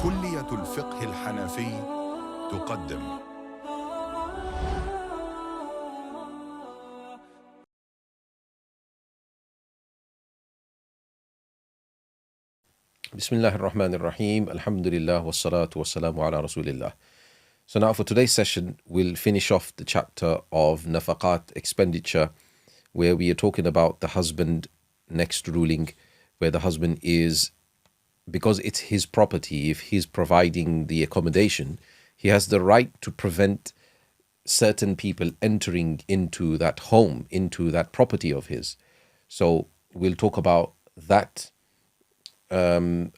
كلية الفقه الحنفي تقدم. Bismillah ar-Rahman ar-Rahim. Alhamdulillah wassalatu wassalamu ala Rasulillah. So now for today's session, we'll finish off the chapter of nafaqat, expenditure, where we are talking about the husband next ruling, where the husband is, because it's his property, if he's providing the accommodation, he has the right to prevent certain people entering into that home, into that property of his. So we'll talk about that, and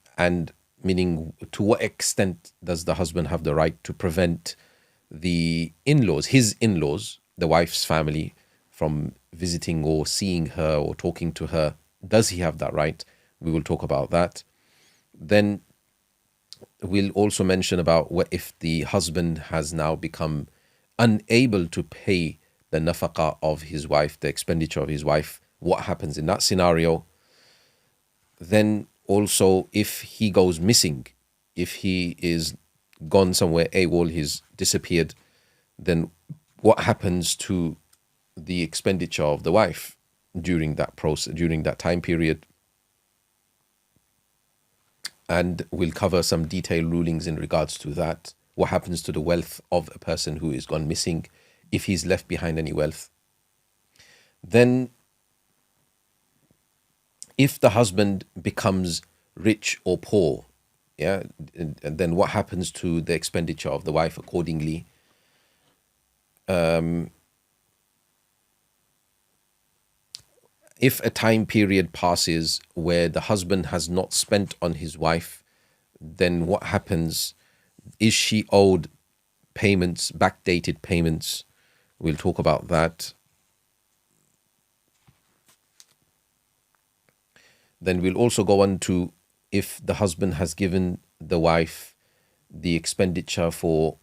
meaning to what extent does the husband have the right to prevent the in-laws, his in-laws, the wife's family, from visiting or seeing her or talking to her? Does he have that right? We will talk about that. Then we'll also mention about what if the husband has now become unable to pay the nafaqah of his wife, the expenditure of his wife, what happens in that scenario. Then also, if he goes missing, if he is gone somewhere AWOL, he's disappeared, then what happens to the expenditure of the wife during that process, during that time period? And we'll cover some detailed rulings in regards to that. What happens to the wealth of a person who is gone missing, if he's left behind any wealth? Then if the husband becomes rich or poor, and then what happens to the expenditure of the wife accordingly? If a time period passes where the husband has not spent on his wife, then what happens? Is she owed payments, backdated payments? We'll talk about that. Then we'll also go on to if the husband has given the wife the expenditure for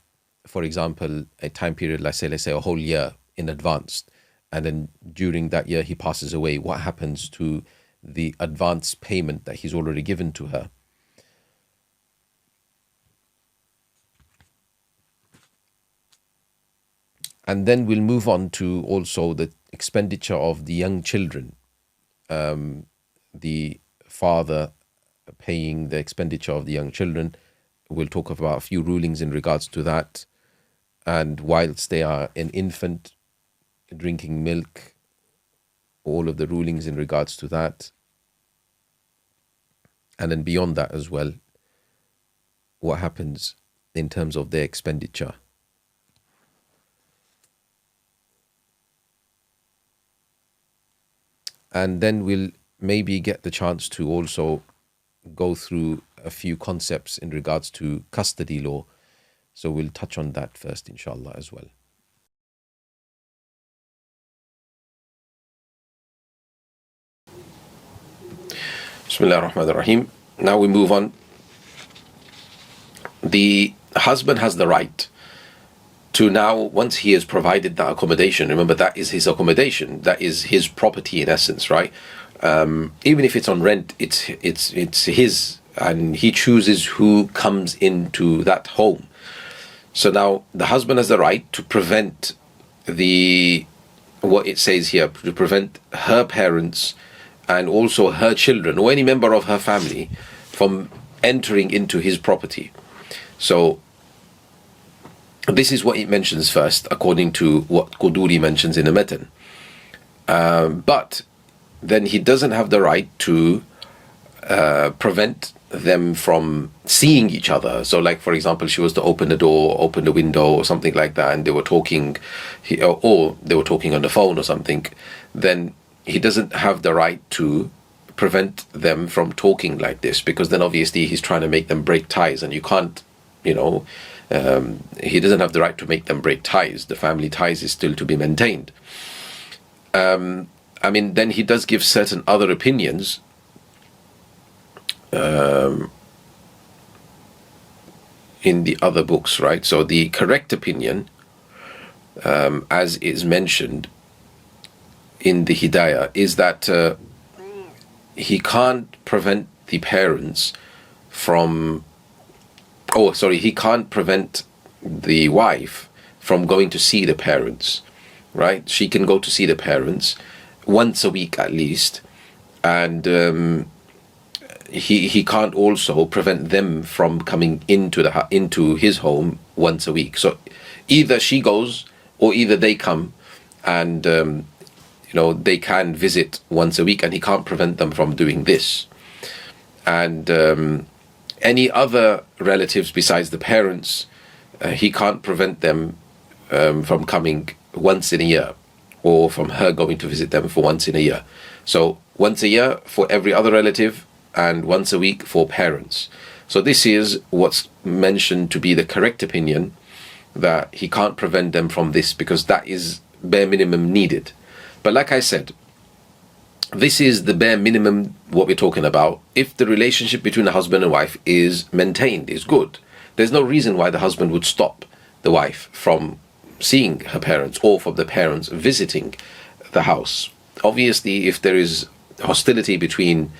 example, a time period, let's say a whole year in advance, and then during that year he passes away, what happens to the advance payment that he's already given to her? And then we'll move on to also the expenditure of the young children. The father paying the expenditure of the young children. We'll talk about a few rulings in regards to that. And whilst they are an infant, drinking milk, all of the rulings in regards to that. And then beyond that as well, what happens in terms of their expenditure. And then we'll maybe get the chance to also go through a few concepts in regards to custody law. So we'll touch on that first, inshallah, as well. Bismillah ar-Rahman ar-Rahim. Now we move on. The husband has the right to now, once he has provided that accommodation, remember that is his accommodation, that is his property in essence, right? Even if it's on rent, it's his, and he chooses who comes into that home. So now the husband has the right to prevent what it says here, to prevent her parents and also her children or any member of her family from entering into his property. So this is what it mentions first, according to what Quduri mentions in the Matan. But then he doesn't have the right to prevent them from seeing each other. So like, for example, she was to open the door, open the window or something like that, and they were talking, or they were talking on the phone or something, then he doesn't have the right to prevent them from talking like this, because then obviously he's trying to make them break ties, and you can't, he doesn't have the right to make them break ties. The family ties is still to be maintained. Then he does give certain other opinions in the other books, right? So the correct opinion, as is mentioned in the Hidayah, is that he can't prevent the parents from oh, sorry, he can't prevent the wife from going to see the parents, right? She can go to see the parents once a week at least, and he can't also prevent them from coming into his home once a week. So either she goes or either they come, and they can visit once a week, and he can't prevent them from doing this. And any other relatives besides the parents, he can't prevent them from coming once in a year, or from her going to visit them for once in a year. So once a year for every other relative, and once a week for parents. So this is what's mentioned to be the correct opinion, that he can't prevent them from this, because that is bare minimum needed. But like I said, this is the bare minimum what we're talking about. If the relationship between a husband and wife is maintained, is good, there's no reason why the husband would stop the wife from seeing her parents, or from the parents visiting the house. Obviously, if there is hostility between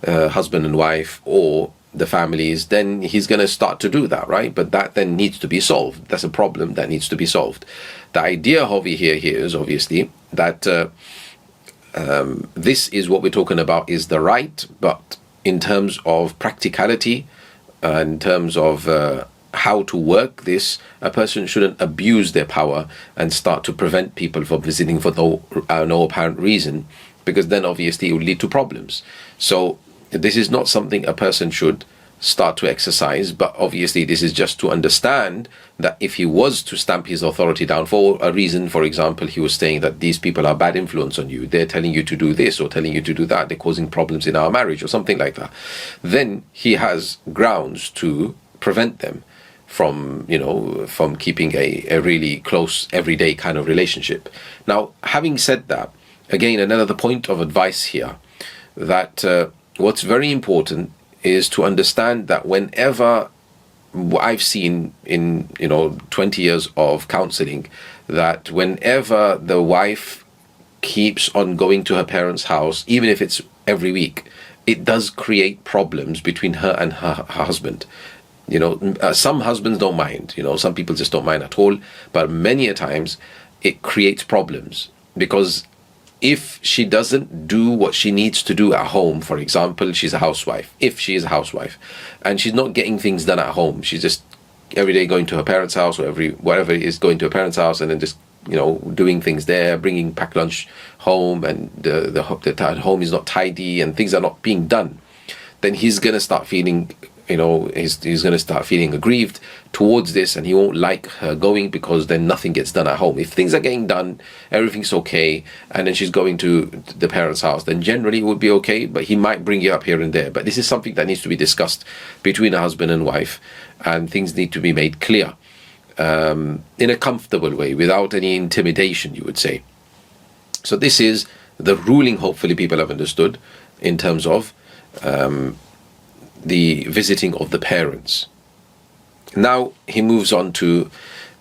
husband and wife or the families, then he's going to start to do that, right? But that then needs to be solved. That's a problem that needs to be solved. The idea over here is obviously that this is what we're talking about, is the right, but in terms of practicality, in terms of how to work this, a person shouldn't abuse their power and start to prevent people from visiting for no apparent reason, because then obviously it will lead to problems. So this is not something a person should start to exercise, but obviously this is just to understand that if he was to stamp his authority down for a reason, for example, he was saying that these people are bad influence on you, they're telling you to do this or telling you to do that, they're causing problems in our marriage or something like that, then he has grounds to prevent them from keeping a really close everyday kind of relationship. Now, having said that, again, another point of advice here, that what's very important is to understand that whenever, I've seen in 20 years of counseling, that whenever the wife keeps on going to her parents' house, even if it's every week, it does create problems between her and her husband. Some husbands don't mind, some people just don't mind at all, but many a times it creates problems, because if she doesn't do what she needs to do at home, for example, she's a housewife, if she is a housewife, and she's not getting things done at home, she's just every day going to her parents' house, or whatever it is, going to her parents' house, and then just doing things there, bringing packed lunch home, and the home is not tidy and things are not being done, then he's going to start feeling he's going to start feeling aggrieved towards this, and he won't like her going, because then nothing gets done at home. If things are getting done, everything's okay, and then she's going to the parents' house, then generally it would be okay, but he might bring you up here and there. But this is something that needs to be discussed between a husband and wife, and things need to be made clear in a comfortable way, without any intimidation, you would say. So this is the ruling, hopefully people have understood, in terms of the visiting of the parents. Now he moves on to,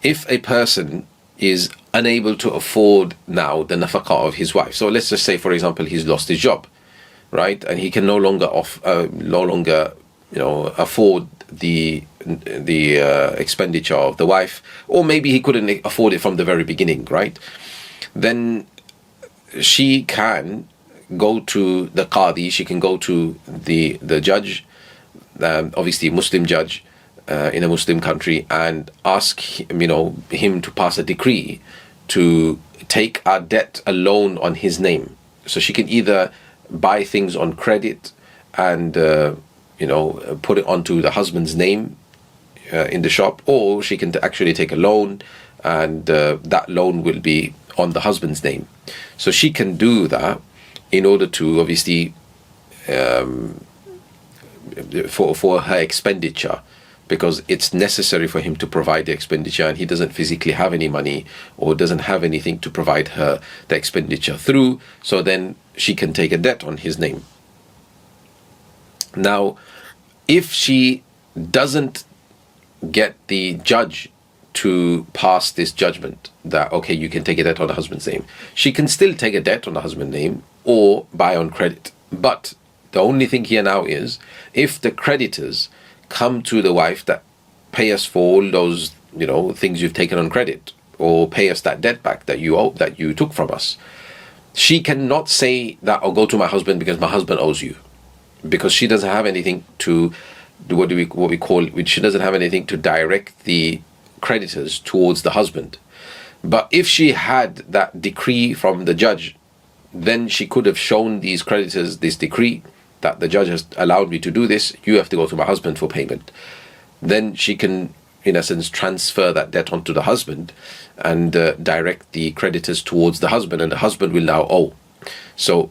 if a person is unable to afford now the nafaqah of his wife. So let's just say, for example, he's lost his job, right, and he can no longer afford the expenditure of the wife, or maybe he couldn't afford it from the very beginning, right? Then she can go to the qadi, she can go to the judge, obviously Muslim judge in a Muslim country, and ask him to pass a decree to take a loan on his name. So she can either buy things on credit and put it onto the husband's name in the shop, or she can actually take a loan, and that loan will be on the husband's name. So she can do that in order to obviously for her expenditure, because it's necessary for him to provide the expenditure, and he doesn't physically have any money or doesn't have anything to provide her the expenditure through, so then she can take a debt on his name. Now, if she doesn't get the judge to pass this judgment that, okay, you can take a debt on the husband's name, she can still take a debt on the husband's name or buy on credit. But the only thing here now is, if the creditors come to the wife that pay us for all those, things you've taken on credit, or pay us that debt back that you owe, that you took from us. She cannot say that, I'll go to my husband because my husband owes you, because she doesn't have anything to she doesn't have anything to direct the creditors towards the husband. But if she had that decree from the judge, then she could have shown these creditors this decree that the judge has allowed me to do this, you have to go to my husband for payment. Then she can, in essence, transfer that debt onto the husband and direct the creditors towards the husband, and the husband will now owe. So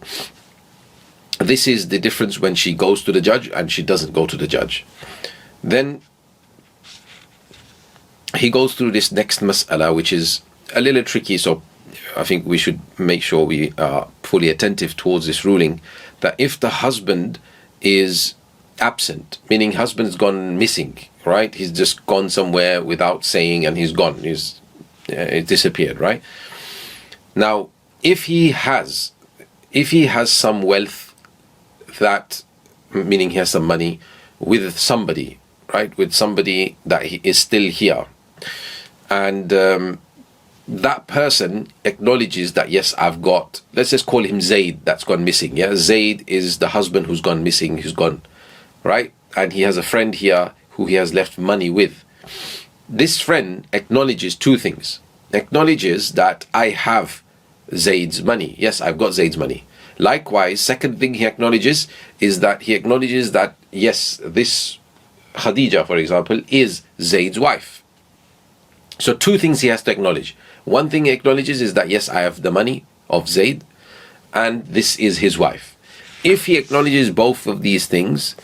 this is the difference when she goes to the judge and she doesn't go to the judge. Then he goes through this next mas'ala, which is a little tricky, so I think we should make sure we are fully attentive towards this ruling, that if the husband is absent, meaning husband's gone missing, right? He's just gone somewhere without saying, and he's gone. He's disappeared, right? Now, if he has some wealth, that, meaning he has some money with somebody, right? With somebody that he is still here, and that person acknowledges that, yes, I've got, let's just call him Zaid, that's gone missing. Yeah, Zaid is the husband who's gone missing, who's gone, right? And he has a friend here who he has left money with. This friend acknowledges two things. Acknowledges that I have Zaid's money. Yes, I've got Zaid's money. Likewise, second thing he acknowledges is that yes, this Khadija, for example, is Zaid's wife. So two things he has to acknowledge. One thing he acknowledges is that, yes, I have the money of Zaid, and this is his wife. If he acknowledges both of these things,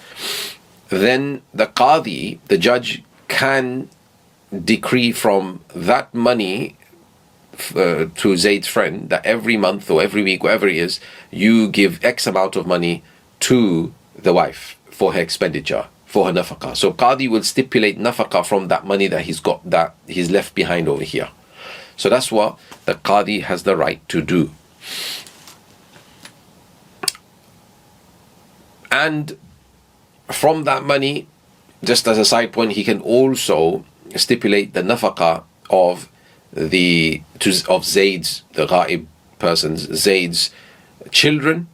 then the Qadi, the judge, can decree from that money to Zaid's friend that every month or every week, whatever it is, you give X amount of money to the wife for her expenditure, for her nafaqah. So Qadi will stipulate nafaqah from that money that he's got, that he's left behind over here. So that's what the Qadi has the right to do. And from that money, just as a side point, he can also stipulate the nafaqah of Zaid's, the ghaib person's, Zaid's children,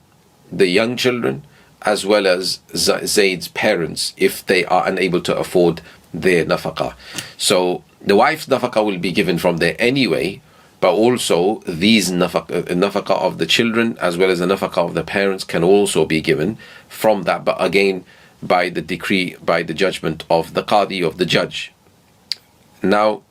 the young children, as well as Zaid's parents, if they are unable to afford their nafaqah. So the wife's nafaqah will be given from there anyway, but also these nafaqah of the children as well as the nafaqah of the parents can also be given from that, but again by the decree, by the judgment of the Qadi, of the judge. Now,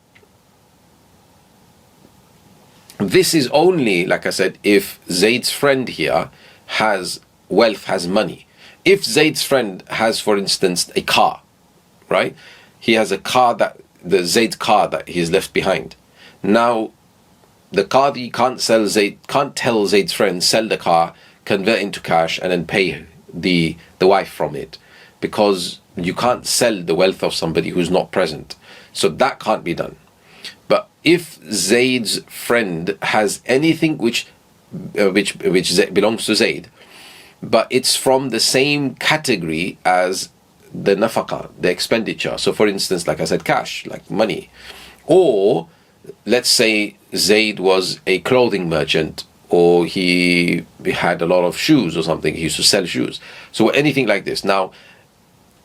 this is only, like I said, if Zaid's friend here has wealth, has money. If Zaid's friend has, for instance, a car, right? He has a car, Zaid's car that he's left behind. Now, the Qadi can't tell Zaid's friend, sell the car, convert into cash, and then pay the wife from it, because you can't sell the wealth of somebody who's not present. So that can't be done. But if Zaid's friend has anything which belongs to Zaid, but it's from the same category as the nafaqah, the expenditure. So for instance, like I said, cash, like money. Or let's say Zaid was a clothing merchant, or he had a lot of shoes or something, he used to sell shoes. So anything like this. Now,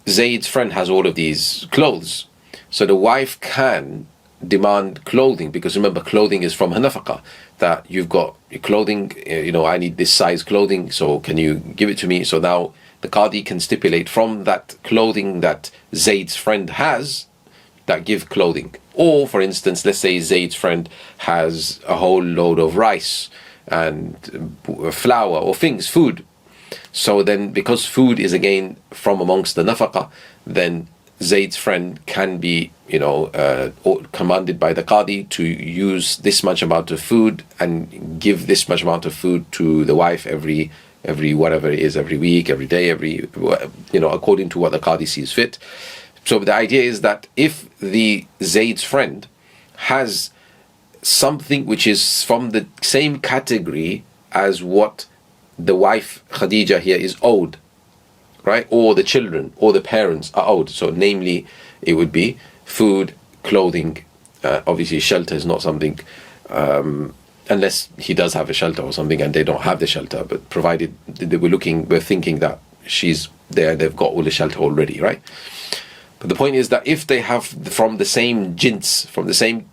Zaid's friend has all of these clothes. So the wife can demand clothing, because remember, clothing is from her nafaqah, that you've got your clothing, I need this size clothing, so can you give it to me? So now the Qadi can stipulate from that clothing that Zaid's friend has, that give clothing. Or for instance, let's say Zaid's friend has a whole load of rice and flour or food. So then, because food is again from amongst the nafaqah, then Zaid's friend can be, commanded by the Qadi to use this much amount of food and give this much amount of food to the wife every whatever it is, every week, every day, according to what the Qadi sees fit. So the idea is that if the Zaid's friend has something which is from the same category as what the wife Khadija here is owed, right, or the children or the parents are owed, so namely it would be food, clothing. Obviously, shelter is not something, unless he does have a shelter or something and they don't have the shelter. But provided we're thinking that she's there, they've got all the shelter already, right? But the point is that if they have from the same jins, from the same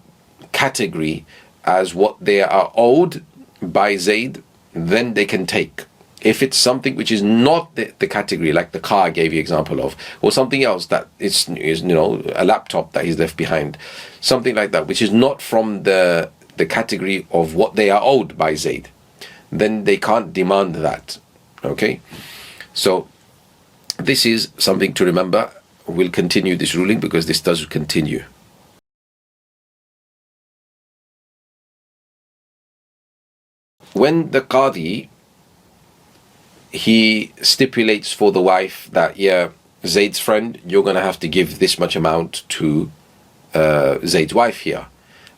category as what they are owed by Zayd, then they can take. If it's something which is not the category, like the car I gave you example of, or something else that is a laptop that he's left behind, something like that, which is not from the category of what they are owed by Zayd, then they can't demand that. Okay? So this is something to remember. We'll continue this ruling because this does continue. When the Qadi, he stipulates for the wife that, yeah, Zayd's friend, you're going to have to give this much amount to Zayd's wife here.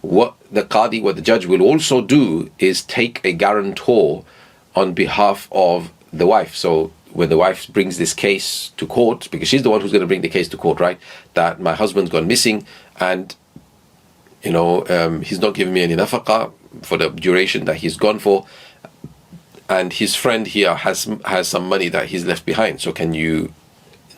What the judge will also do is take a guarantor on behalf of the wife. So when the wife brings this case to court, because she's the one who's going to bring the case to court, right? That my husband's gone missing and, he's not giving me any nafaqah for the duration that he's gone for. And his friend here has some money that he's left behind. So can you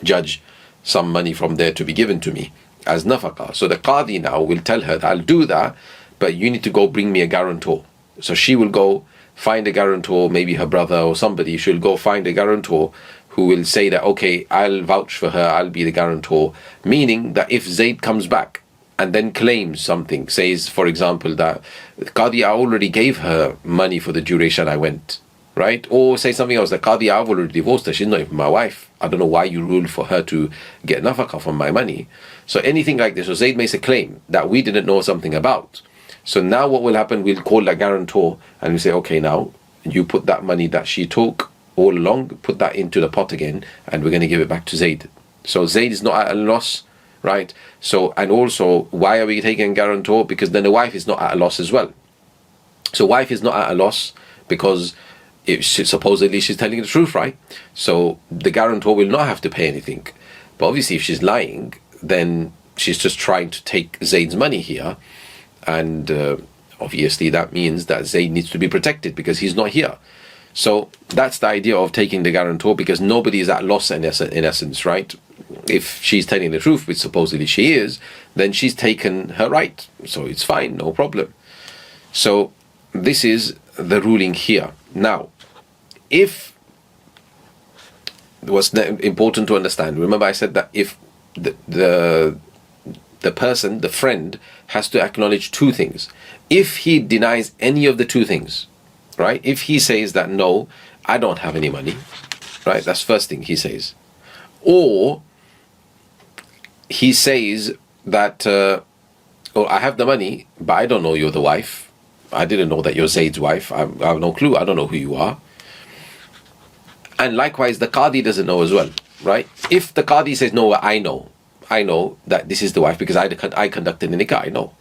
judge some money from there to be given to me as nafaqah? So the Qadi now will tell her that I'll do that, but you need to go bring me a guarantor. So she will go find a guarantor, maybe her brother or somebody. She'll go find a guarantor who will say that, okay, I'll vouch for her, I'll be the guarantor. Meaning that if Zayd comes back and then claims something, says, for example, that Qadi, I already gave her money for the duration I went, right? Or say something else, that Qadi, I've already divorced her, she's not even my wife. I don't know why you ruled for her to get nafaqah from my money. So anything like this, so Zayd makes a claim that we didn't know something about. So now what will happen, we'll call that guarantor and we say, okay, now you put that money that she took all along, put that into the pot again, and we're going to give it back to Zayd. So Zayd is not at a loss, right? So, and also, why are we taking a guarantor? Because then the wife is not at a loss as well. So wife is not at a loss because supposedly she's telling the truth, right? So the guarantor will not have to pay anything. But obviously if she's lying, then she's just trying to take Zayd's money here. And obviously that means that Zayd needs to be protected because he's not here. So that's the idea of taking the guarantor, because nobody is at loss in essence, right? If she's telling the truth, which supposedly she is, then she's taken her right. So it's fine, no problem. So this is the ruling here. Now, if what's important to understand, remember I said that if the person, the friend, has to acknowledge two things. If he denies any of the two things, right? If he says that, no, I don't have any money, right? That's first thing he says. Or he says that, oh, I have the money, but I don't know you're the wife. I didn't know that you're Zayd's wife. I have no clue. I don't know who you are. And likewise, the Qadi doesn't know as well, right? If the Qadi says, no, I know that this is the wife because I conducted the nikah, I know.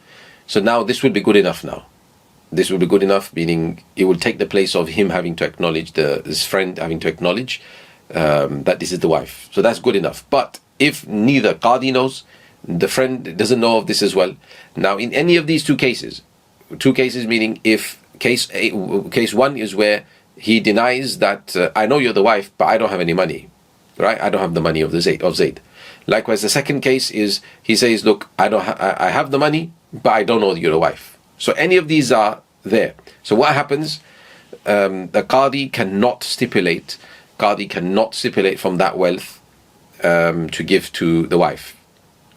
So now this will be good enough now. This will be good enough, meaning it will take the place of him having to acknowledge, his friend having to acknowledge that this is the wife. So that's good enough. But if neither Qadi knows, the friend doesn't know of this as well. Now in any of these two cases meaning if case one is where he denies that I know you're the wife, but I don't have any money, right? I don't have the money of Zayd. Likewise, the second case is he says, look, I have the money, but I don't know that you're the wife. So any of these are there. So what happens? The Qadi cannot stipulate from that wealth to give to the wife,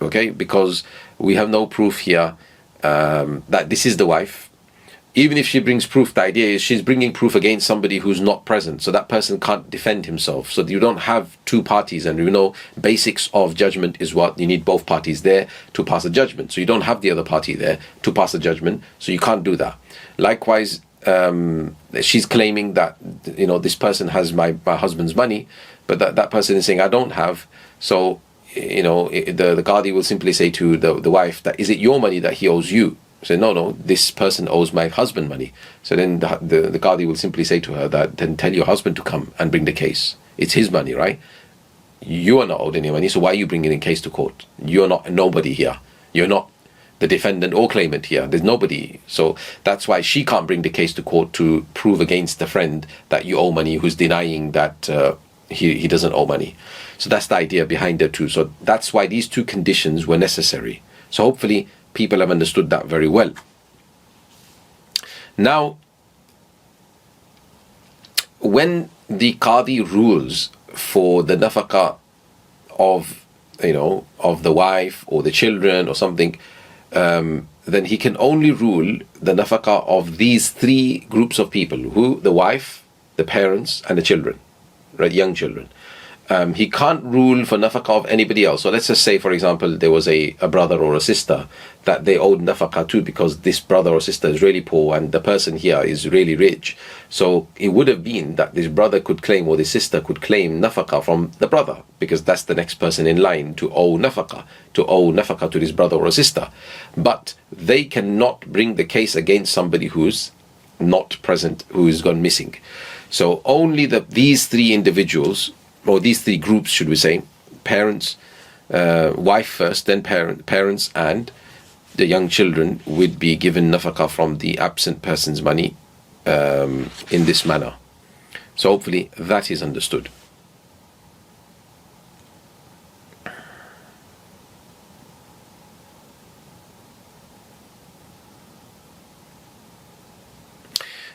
okay? Because we have no proof here that this is the wife. Even if she brings proof, the idea is she's bringing proof against somebody who's not present, so that person can't defend himself. So you don't have two parties, and you know basics of judgment is what you need, both parties there to pass a judgment. So you don't have the other party there to pass a judgment, so you can't do that. Likewise, she's claiming that this person has my husband's money, but that person is saying I don't have. So the Qadi will simply say to the wife that, is it your money that he owes you? Say, no, this person owes my husband money. So then the Qadi will simply say to her that, then tell your husband to come and bring the case. It's his money, right? You are not owed any money, so why are you bringing the case to court? You're not nobody here. You're not the defendant or claimant here. There's nobody. So that's why she can't bring the case to court to prove against the friend that you owe money, who's denying that he doesn't owe money. So that's the idea behind it too. So that's why these two conditions were necessary. So hopefully people have understood that very well. Now, when the Qadi rules for the nafaqah of, of the wife or the children or something, then he can only rule the nafaqah of these three groups of people: who? The wife, the parents, and the children, right? Young children. He can't rule for nafaqah of anybody else. So let's just say, for example, there was a brother or a sister that they owed nafaqah to, because this brother or sister is really poor and the person here is really rich. So it would have been that this brother could claim, or this sister could claim nafaqah from the brother, because that's the next person in line to owe nafaqah to this brother or sister. But they cannot bring the case against somebody who's not present, who's gone missing. So only these three individuals, or these three groups, should we say, parents, wife first, then parents, and the young children, would be given nafaqah from the absent person's money in this manner. So hopefully that is understood.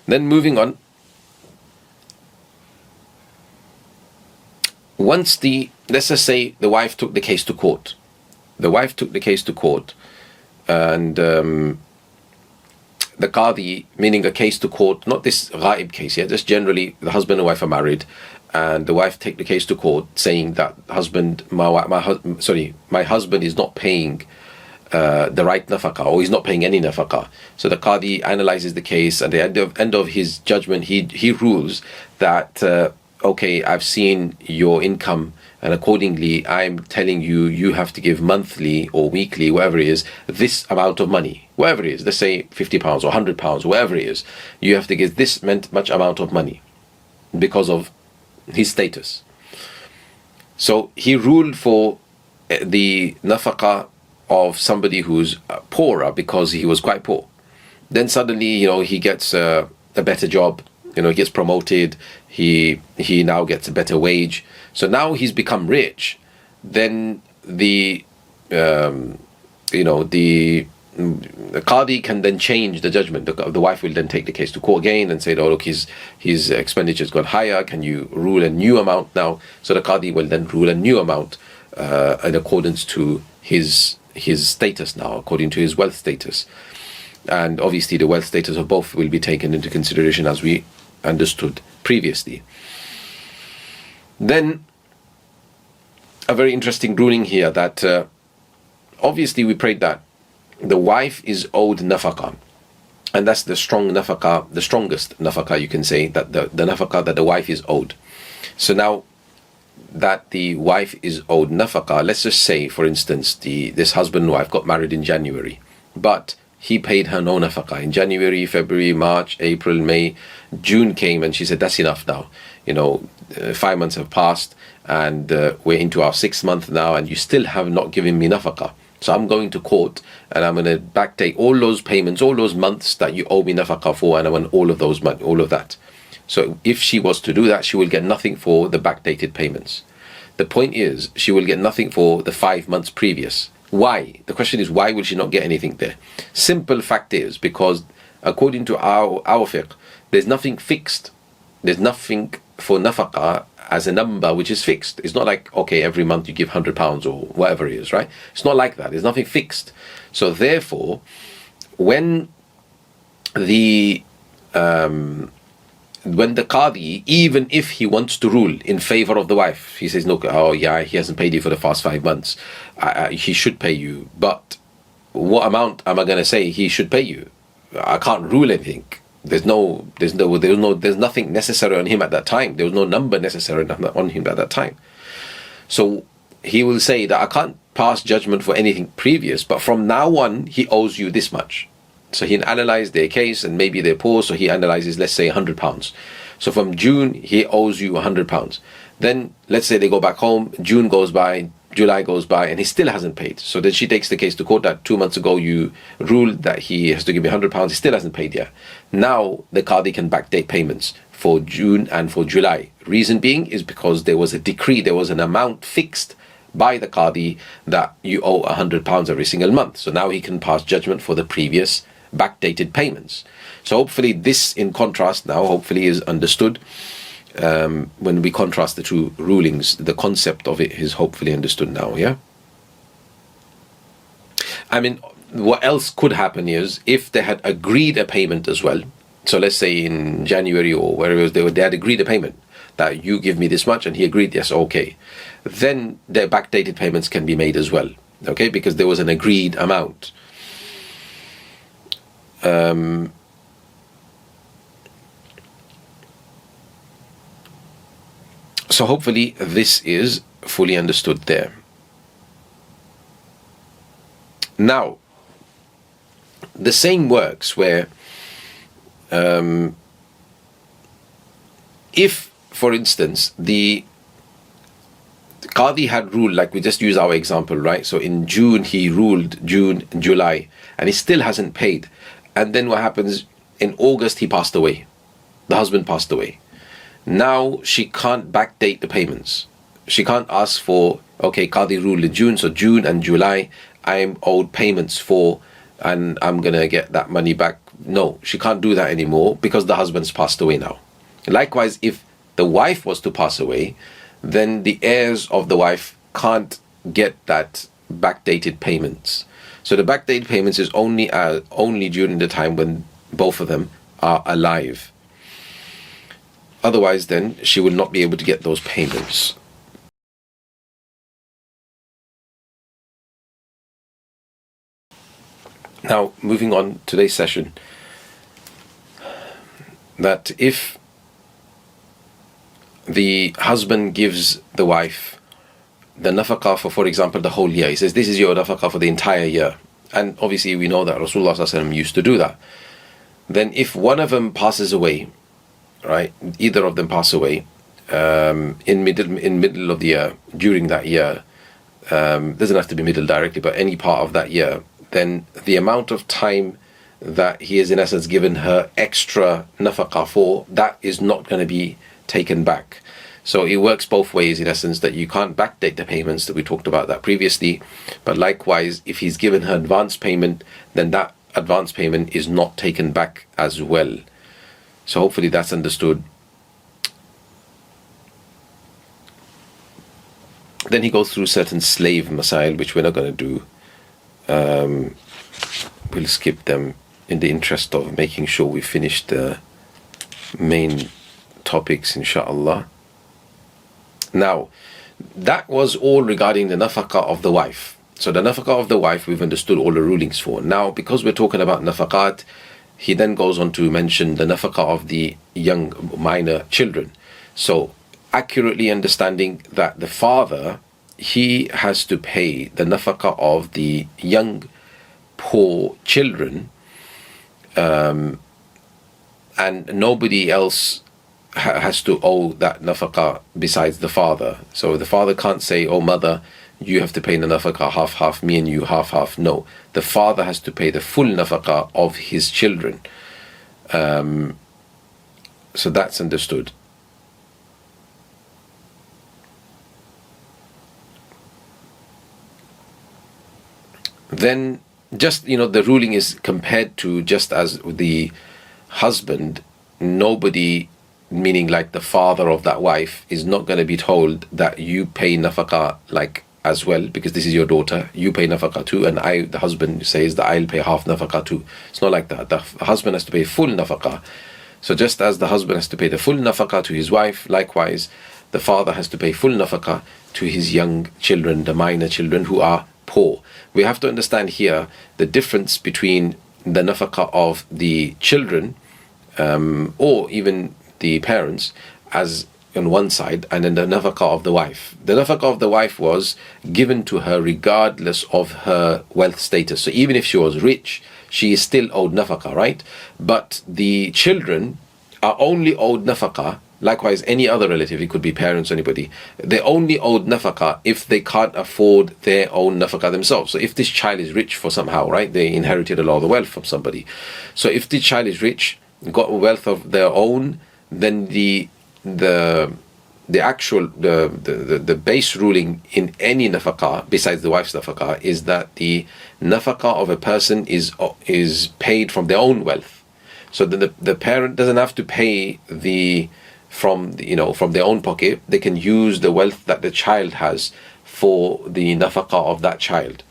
Then moving on. Once let's just say the wife took the case to court. And the Qadi, meaning a case to court, not this ghaib case, just generally the husband and wife are married, and the wife take the case to court saying that my husband is not paying the right nafaqah, or he's not paying any nafaqah. So the Qadi analyzes the case, and at the end of his judgment, he rules that okay, I've seen your income, and accordingly I'm telling you, you have to give monthly or weekly, whatever it is, this amount of money, whatever it is, let's say £50 or £100, whatever it is, you have to give this much amount of money because of his status. So he ruled for the nafaqah of somebody who's poorer because he was quite poor. Then suddenly, he gets a better job, he gets promoted, he now gets a better wage. So now he's become rich. Then the Qadi can then change the judgment. The wife will then take the case to court again and say, oh look, his expenditure's gone higher, can you rule a new amount now? So the Qadi will then rule a new amount in accordance to his status now, according to his wealth status. And obviously the wealth status of both will be taken into consideration, as we understood previously. Then a very interesting ruling here, that obviously we prayed that the wife is owed nafaqah, and that's the strongest nafaqah, you can say, that the nafaqah that the wife is owed. So now that the wife is owed nafaqah, let's just say, for instance, this husband and wife got married in January, but he paid her no nafaqah in January, February, March, April, May. June came and she said, that's enough now. 5 months have passed, and we're into our 6th month now, and you still have not given me nafaqah. So I'm going to court, and I'm going to backdate all those payments, all those months that you owe me nafaqah for, and I want all of that. So if she was to do that, she will get nothing for the backdated payments. The point is, she will get nothing for the 5 months previous. Why? The question is, why will she not get anything there? Simple fact is, because according to our fiqh, there's nothing fixed. There's nothing for nafaqah as a number which is fixed. It's not like, okay, every month you give £100 or whatever it is, right? It's not like that. There's nothing fixed. So therefore, when the Qadi, even if he wants to rule in favor of the wife, he says, look, oh yeah, he hasn't paid you for the past 5 months, he should pay you, but what amount am I going to say he should pay you? I can't rule anything. There's nothing necessary on him at that time. There was no number necessary on him at that time. So he will say that I can't pass judgment for anything previous, but from now on he owes you this much. So he analyzed their case, and maybe they're poor, so he analyzes, let's say, £100. So from June, he owes you £100. Then, let's say they go back home, June goes by, July goes by and he still hasn't paid. So then she takes the case to court that 2 months ago you ruled that he has to give me £100, he still hasn't paid yet. Now the Qadi can backdate payments for June and for July. Reason being is because there was a decree, there was an amount fixed by the Qadi that you owe £100 every single month. So now he can pass judgment for the previous backdated payments. So hopefully this, in contrast now, hopefully is understood. When we contrast the two rulings, the concept of it is hopefully understood now, yeah? I mean, what else could happen is if they had agreed a payment as well. So let's say in January or wherever it was, they had agreed a payment that you give me this much, and he agreed, yes, okay. Then their backdated payments can be made as well, okay? Because there was an agreed amount. So hopefully this is fully understood there. Now, the same works where if, for instance, the Qadi had ruled, like we just use our example, right? So in June he ruled, June, July, and he still hasn't paid. And then what happens, in August he passed away. The husband passed away. Now she can't backdate the payments. She can't ask for, okay, Qadi ruled in June, so June and July I'm owed payments for, and I'm gonna get that money back. No, she can't do that anymore because the husband's passed away now. Likewise, if the wife was to pass away, then the heirs of the wife can't get that backdated payments. So the backdated payments is only during the time when both of them are alive. Otherwise, then she will not be able to get those payments. Now, moving on today's session, that if the husband gives the wife the nafaqah for example, the whole year, he says, this is your nafaqah for the entire year. And obviously we know that Rasulullah ﷺ used to do that. Then if one of them passes away, right, either of them pass away in middle of the year, during that year, doesn't have to be middle directly, but any part of that year, then the amount of time that he is in essence given her extra nafaqah for, that is not going to be taken back. So it works both ways in essence, that you can't backdate the payments, that we talked about that previously, but likewise if he's given her advance payment, then that advance payment is not taken back as well. So hopefully that's understood. Then he goes through certain slave masail, which we're not going to do. We'll skip them in the interest of making sure we finish the main topics, inshallah. Now, that was all regarding the nafaqah of the wife. So the nafaqah of the wife, we've understood all the rulings for. Now, because we're talking about nafaqat, he then goes on to mention the nafaqah of the young minor children. So, accurately understanding that the father, he has to pay the nafaqah of the young poor children, and nobody else has to owe that nafaqah besides the father. So the father can't say, oh mother, you have to pay the nafaqah half, me and you half. No, the father has to pay the full nafaqah of his children. So that's understood. Then just, the ruling is compared to just as the husband, nobody, meaning like the father of that wife, is not going to be told that you pay nafaqah like as well, because this is your daughter, you pay nafaqah too, and the husband says that I'll pay half nafaqah too. It's not like that. The husband has to pay full nafaqah. So just as the husband has to pay the full nafaqah to his wife, likewise the father has to pay full nafaqah to his young children, the minor children who are poor. We have to understand here the difference between the nafaqah of the children, or even the parents, as on one side, and then the nafaqah of the wife. The nafaqah of the wife was given to her regardless of her wealth status. So even if she was rich, she is still owed nafaqah, right? But the children are only owed nafaqah Likewise, any other relative, it could be parents, anybody, they only owed nafaqah if they can't afford their own nafaqah themselves. So if this child is rich for somehow, right, they inherited a lot of the wealth from somebody. So if this child is rich, got wealth of their own, then the actual the base ruling in any nafaqah besides the wife's nafaqah is that the nafaqah of a person is paid from their own wealth. So the parent doesn't have to pay from their own pocket. They can use the wealth that the child has for the nafaqah of that child.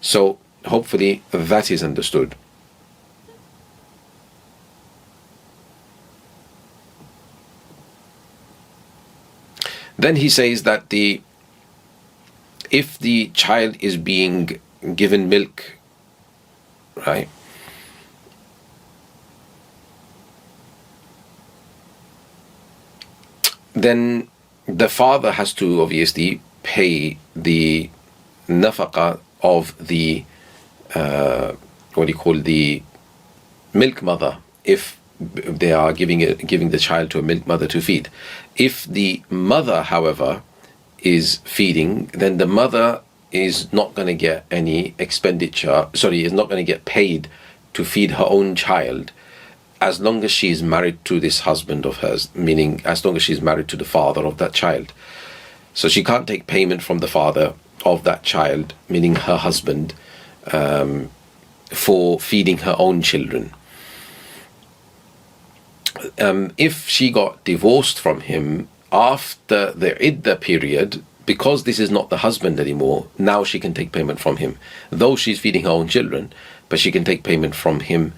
So hopefully that is understood. Then he says that if the child is being given milk, right, then the father has to obviously pay the nafaqah of the the milk mother, if they are giving the child to a milk mother to feed. If the mother, however, is feeding, then the mother is not going to get any expenditure, is not going to get paid to feed her own child as long as she is married to this husband of hers, meaning as long as she's married to the father of that child. So she can't take payment from the father of that child, meaning her husband, for feeding her own children. If she got divorced from him after the iddah period, because this is not the husband anymore, now she can take payment from him, though she's feeding her own children, but she can take payment from him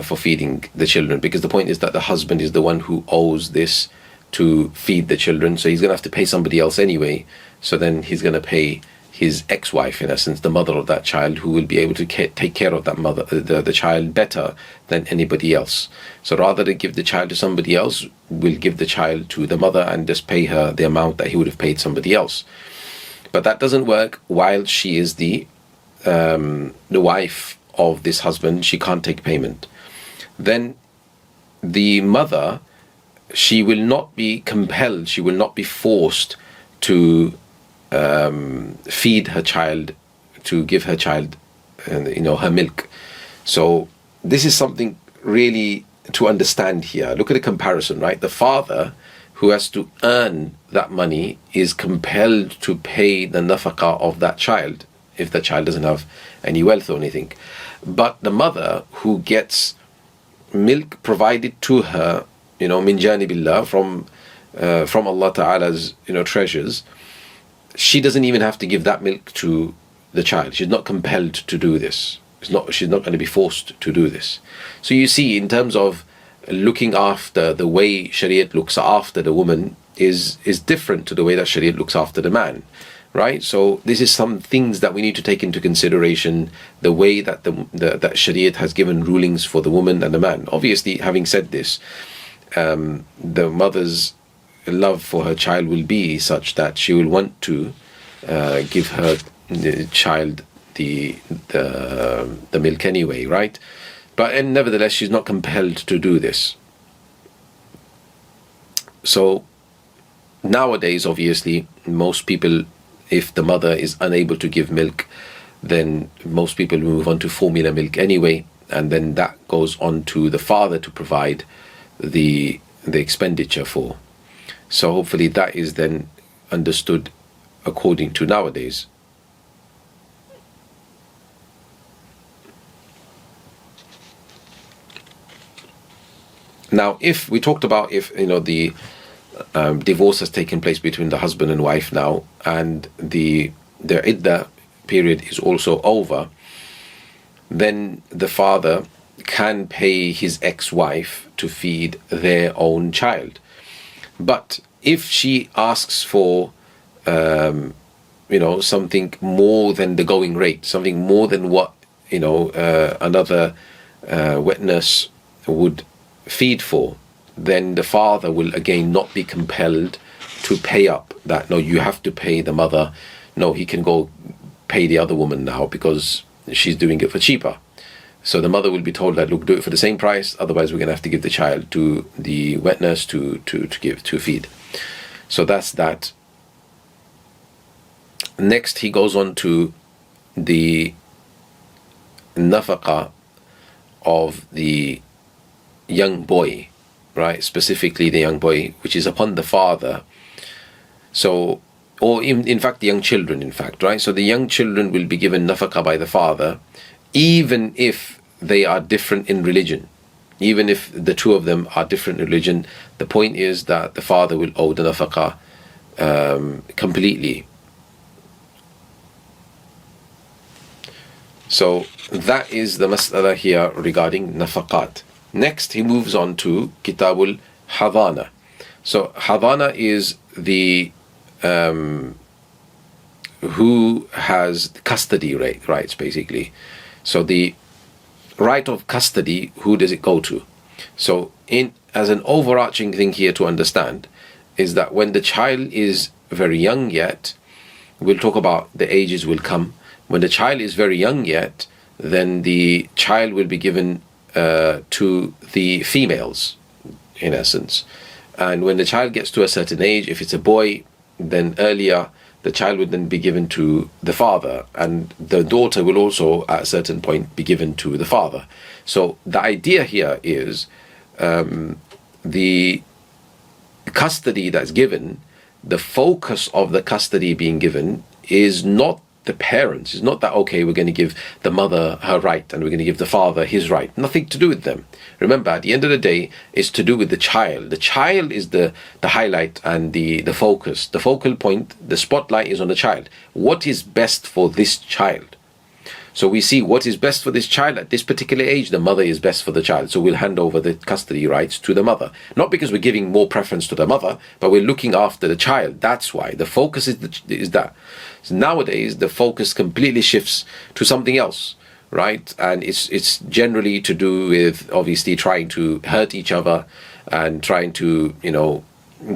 for feeding the children, because the point is that the husband is the one who owes this to feed the children, so he's going to have to pay somebody else anyway. So then he's going to pay his ex-wife, in essence, the mother of that child, who will be able to take care of that mother, the child, better than anybody else. So rather than give the child to somebody else, we'll give the child to the mother and just pay her the amount that he would have paid somebody else. But that doesn't work while she is the wife of this husband. She can't take payment. Then the mother, she will not be compelled, she will not be forced to feed her child, to give her child her milk. So this is something really to understand here. Look at the comparison, right? The father, who has to earn that money, is compelled to pay the nafaqah of that child if the child doesn't have any wealth or anything. But the mother, who gets milk provided to her, min janibillah, from Allah Ta'ala's treasures, she doesn't even have to give that milk to the child. She's not compelled to do this. She's not going to be forced to do this. So you see, in terms of looking after, the way Shariat looks after the woman is different to the way that Shariat looks after the man, right? So this is some things that we need to take into consideration, the way that that Shariat has given rulings for the woman and the man. Obviously, having said this, the mother's love for her child will be such that she will want to give her child the milk anyway, right? And nevertheless, she's not compelled to do this. So nowadays, obviously, most people, if the mother is unable to give milk, then most people move on to formula milk anyway, and then that goes on to the father to provide the expenditure for. So hopefully that is then understood according to nowadays. Now, if we talked about if the divorce has taken place between the husband and wife now, and their iddah period is also over, then the father can pay his ex-wife to feed their own child. But if she asks for something more than the going rate, something more than what another wet nurse would feed for, then the father will again not be compelled to pay up that. No, you have to pay the mother. No, he can go pay the other woman now because she's doing it for cheaper. So the mother will be told that, look, do it for the same price, otherwise we're going to have to give the child to the wet nurse to feed. So that's that. Next, he goes on to the nafaqa of the young boy, right? Specifically the young boy, which is upon the father. So, or in fact, the young children, in fact, right? So the young children will be given nafaqa by the father, even if they are different in religion. Even if the two of them are different in religion, the point is that the father will owe the nafaqa completely. So that is the mas'ala here regarding nafaqat. Next, he moves on to Kitabul Hadana. So Hadana is the who has custody rights, basically. So the right of custody, who does it go to? So as an overarching thing here to understand is that when the child is very young yet, we'll talk about the ages will come. When the child is very young yet, then the child will be given to the females, in essence. And when the child gets to a certain age, if it's a boy, then earlier the child would then be given to the father, and the daughter will also at a certain point be given to the father. So the idea here is the custody that's given, the focus of the custody being given is not the parents. It's not that, okay, we're going to give the mother her right and we're going to give the father his right. Nothing to do with them. Remember, at the end of the day, it's to do with the child. The child is the highlight and the focus. The focal point, the spotlight is on the child. What is best for this child? So we see what is best for this child at this particular age. The mother is best for the child. So we'll hand over the custody rights to the mother. Not because we're giving more preference to the mother, but we're looking after the child. That's why. The focus is that. So nowadays, the focus completely shifts to something else, right? And it's generally to do with, obviously, trying to hurt each other and trying to,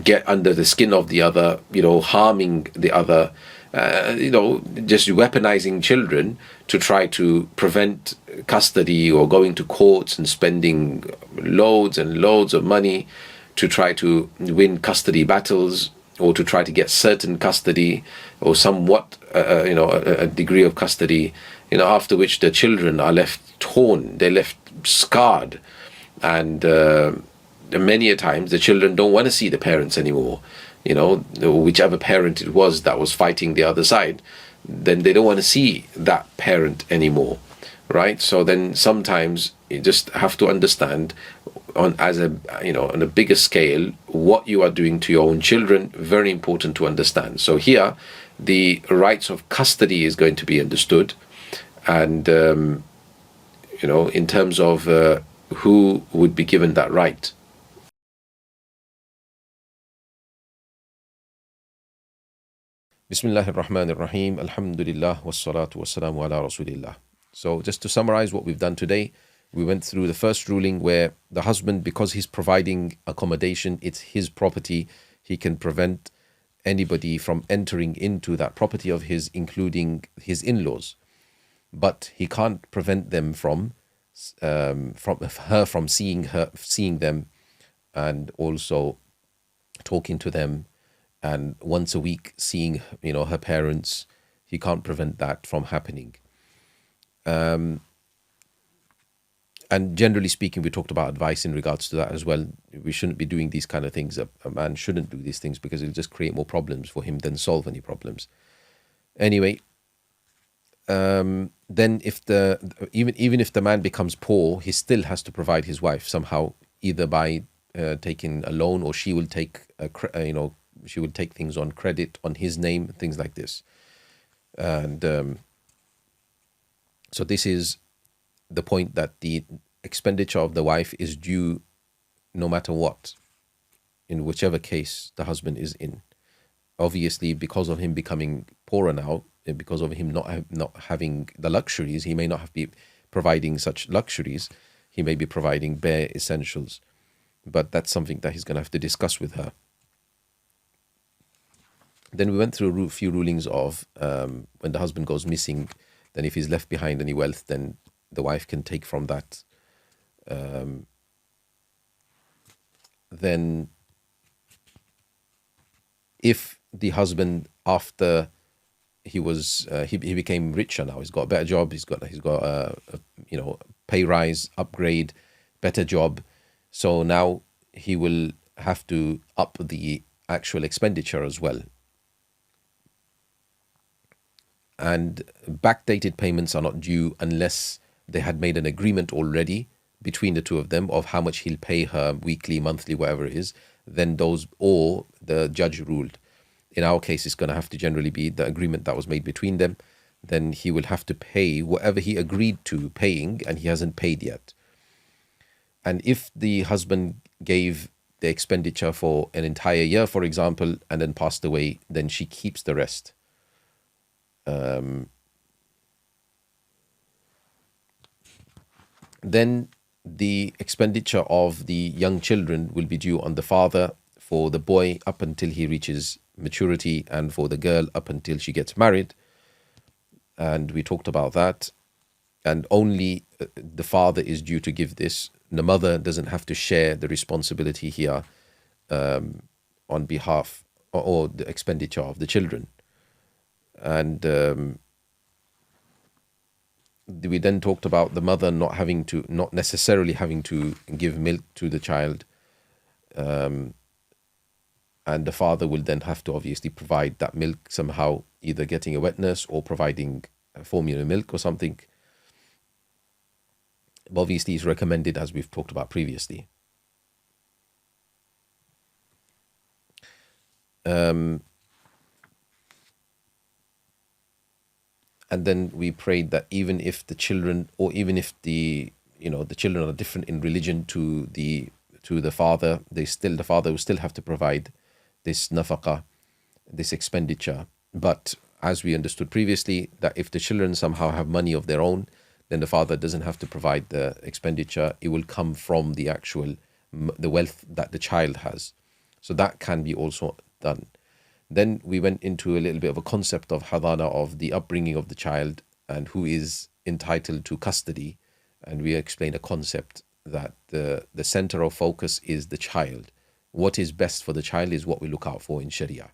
get under the skin of the other, harming the other, just weaponizing children to try to prevent custody, or going to courts and spending loads and loads of money to try to win custody battles, or to try to get certain custody or somewhat, a degree of custody, after which the children are left torn, they're left scarred, and many a times the children don't want to see the parents anymore. Whichever parent it was that was fighting the other side, then they don't want to see that parent anymore, right? So then sometimes you just have to understand on a bigger scale what you are doing to your own children. Very important to understand. So here the rights of custody is going to be understood, and in terms of who would be given that right. Bismillah ar-Rahman ar-Rahim. Alhamdulillah wassalatu wassalamu ala Rasulillah. So just to summarize what we've done today, we went through the first ruling where the husband, because he's providing accommodation, it's his property, he can prevent anybody from entering into that property of his, including his in-laws. But he can't prevent them from seeing them, and also talking to them, and once a week seeing her parents. He can't prevent that from happening. And generally speaking, we talked about advice in regards to that as well. We shouldn't be doing these kind of things. A man shouldn't do these things because it'll just create more problems for him than solve any problems. Anyway, then if even if the man becomes poor, he still has to provide his wife somehow, either by taking a loan, or she will take she will take things on credit on his name, things like this. And so this is the point, that the expenditure of the wife is due no matter what, in whichever case the husband is in. Obviously, because of him becoming poorer now, because of him not having the luxuries, he may not be providing such luxuries. He may be providing bare essentials, but that's something that he's going to have to discuss with her. Then we went through a few rulings of when the husband goes missing, then if he's left behind any wealth, then the wife can take from that. Then if the husband, after he became richer now, he's got a better job, he's got a pay rise, upgrade, better job, so now he will have to up the actual expenditure as well. And backdated payments are not due unless they had made an agreement already between the two of them of how much he'll pay her weekly, monthly, whatever it is. Then those, or the judge ruled. In our case, it's going to have to generally be the agreement that was made between them. Then he will have to pay whatever he agreed to paying, and he hasn't paid yet. And if the husband gave the expenditure for an entire year, for example, and then passed away, then she keeps the rest. Then the expenditure of the young children will be due on the father, for the boy up until he reaches maturity, and for the girl up until she gets married. And we talked about that. And only the father is due to give this. The mother doesn't have to share the responsibility here on behalf or the expenditure of the children. And we then talked about the mother not necessarily having to give milk to the child, and the father will then have to obviously provide that milk somehow, either getting a wet nurse or providing formula milk or something. But obviously it's recommended, as we've talked about previously. And then we prayed that even if the children, or even if the children are different in religion to the father, the father will still have to provide this nafaqah, this expenditure. But as we understood previously, that if the children somehow have money of their own, then the father doesn't have to provide the expenditure. It will come from the wealth that the child has. So that can be also done. Then we went into a little bit of a concept of hadana, of the upbringing of the child and who is entitled to custody. And we explained a concept that the center of focus is the child. What is best for the child is what we look out for in Sharia.